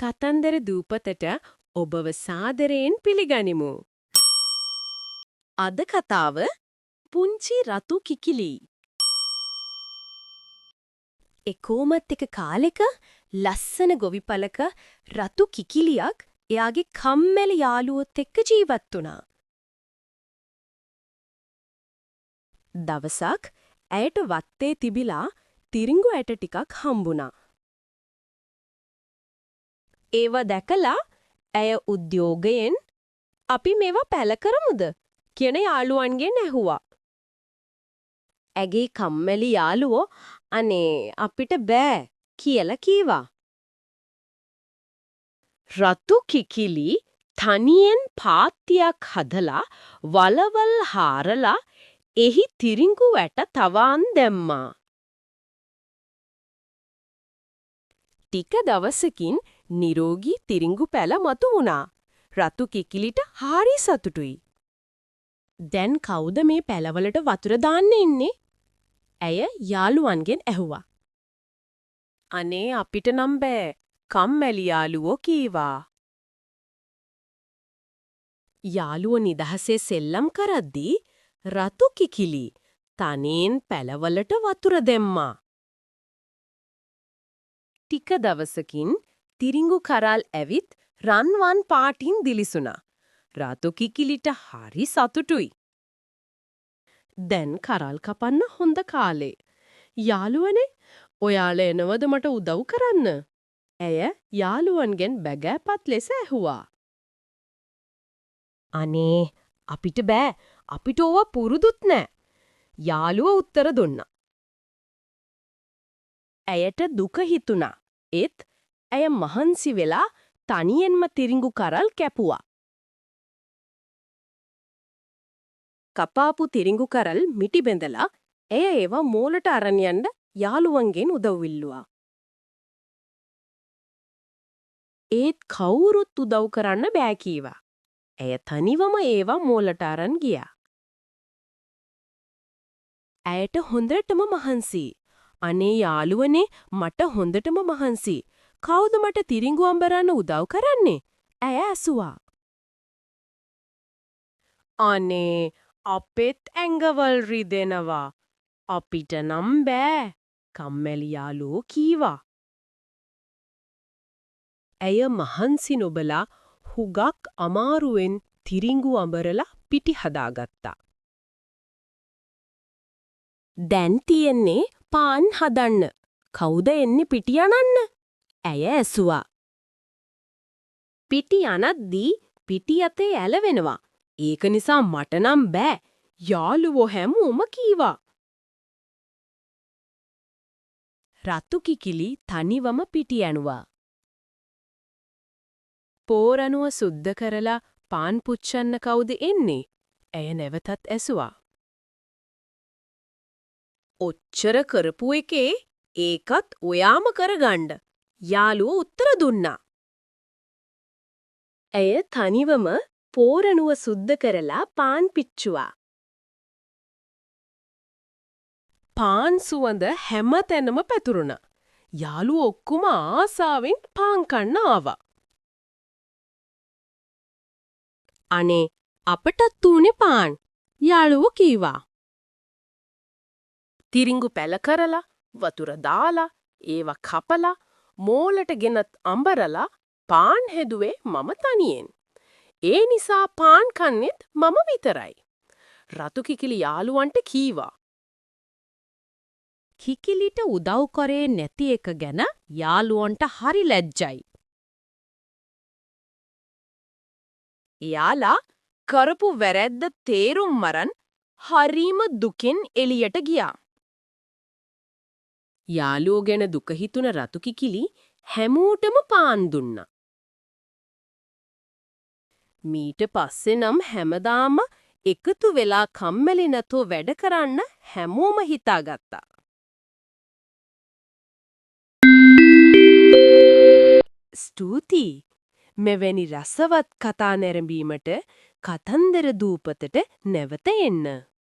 කතන්දර දූපතට ඔබව සාදරයෙන් පිළිගනිමු. අද කතාව පුංචි රතු කිකිලි. කොමත් එක කාලෙක ලස්සන ගොවිපලක රතු කිකිලියක් එයාගේ කම්මැලි යාළුවොත් එක්ක ජීවත් වුණා. දවසක් ඇයට වත්තේ තිබිලා තිරිඟු ඇට ටිකක් හම්බුණා. ඒව දැකලා ඇය උද්‍යෝගයෙන් අපි මේවා පැල කරමුද කියන යාළුවන්ගෙන් ඇහුවා. ඇගේ කම්මැලි යාළුවෝ අනේ අපිට බෑ කියලා කීවා. රතු කිකිලි තනියෙන් පාත්තියක් හදලා වලවල් හාරලා එහි තිරිඟු ඇට තවාන් දැම්මා. ටික දවසකින් නිරෝගී තිරිඟු පැල මතු වුණා. රතු කිකිලිට හරි සතුටුයි. දැන් කවුද මේ පැලවලට වතුර දාන්න ඉන්නේ? ඇය යාළුවන්ගෙන් ඇහුවා. අනේ අපිට නම් බෑ. කම්මැලි යාළුවෝ කීවා. යාළුවෝ නිදහසේ සෙල්ලම් කරද්දී රතු කිකිලි තනියෙන් පැලවලට වතුර දැම්මා. ටික දවසකින් තිරිඟු කරල් ඇවිත් රන්වන් පාටින් දිලිසුණා. රතු කිකිලිට හරි සතුටුයි. දැන් කරල් කපන්න හොඳ කාලේ. යාළුවනේ, ඔයාලා එනවද මට උදව් කරන්න? ඇය යාළුවන්ගෙන් බැගෑපත් ලෙස ඇහුවා. අනේ අපිට බෑ. අපිට ඕවා පුරුදුත් නෑ. යාළුවා උත්තර දුන්නා. ඇයට දුක හිතුණා. ඒත් ඇය මහන්සි වෙලා තනියෙන්ම තිරිඟු කරල් කැපුවා. කපාපු තිරිඟු කරල් මිටි බැඳලා ඇය ඒවා මෝලට අරන් යන්න යාළුවන්ගෙන් උදව් ඉල්ලුවා. ඒත් කවුරුත් උදව් කරන්න බෑ කීවා. ඇය තනිවම ඒවා මෝලට අරන් ගියා. ඇයට හොඳටම මහන්සි. අනේ යාළුවනේ මට හොඳටම මහන්සි. කවුද මට තිරිඟු අඹරන්න උදව් කරන්නේ? ඇය ඇසුවා. අනේ අපෙත් ඇඟවල් රිදෙනවා. අපිට නම් බෑ. කම්මැලි යාළුවෝ කීවා. ඇය මහන්සි නොබලා හුඟක් අමාරුවෙන් තිරිඟු අඹරලා පිටි හදාගත්තා. දැන් තියෙන්නේ පාන් හදන්න. කවුද එන්නේ පිටි අනන්න? ඇය ඇසුවා. පිටි අනද්දී පිටි අතේ ඇලවෙනවා. ඒක නිසා මට නම් බෑ. යාළුවෝ හැමෝම කීවා. රතු කිකිලි තනිවම පිටි ඇනුවා. පෝරණුව සුද්ධ කරලා පාන් පුච්චන්න කවුද එන්නේ? ඇය නැවතත් ඇසුවා. ඔච්චර කරපු එකේ ඒකත් ඔයාම කරගන්න. යාළුවෝ උත්තර දුන්නා. ඇය තනිවම පෝරණුව සුද්ධ කරලා පාන් පිච්චුවා. පාන් සුවඳ හැමතැනම පැතුරුණා. යාළුවෝ ඔක්කොම ආසාවෙන් පාන් කන්න ආවා. අනේ අපටත් උනේ පාන්. යාළුවෝ කීවා. තිරිඟු පැල කරලා වතුර දාලා ඒව කපලා මෝලට ගෙනත් අඹරලා පාන් හැදුවේ මම තනියෙන්. ඒ නිසා පාන් කන්නේත් මම විතරයි. රතු කිකිලි යාළුවන්ට කීවා. කිකිලිට උදව් කරේ නැති එක ගැන යාළුවන්ට හරි ලැජ්ජයි. එයාලා කරපු වැරැද්ද තේරුම් අරන් හරීම දුකෙන් එළියට ගියා. යාළුවෝ ගැන දුක හිතුන රතු කිකිලි හැමෝටම පාන් දුන්නා. මීට පස්සේ නම් හැමදාම එකතු වෙලා කම්මැලි නැතුව වැඩ කරන්න හැමෝම හිතාගත්තා. ස්තුතියි. මෙවැනි රසවත් කතා නැරඹීමට කතන්දර දූපතට නැවත එන්න.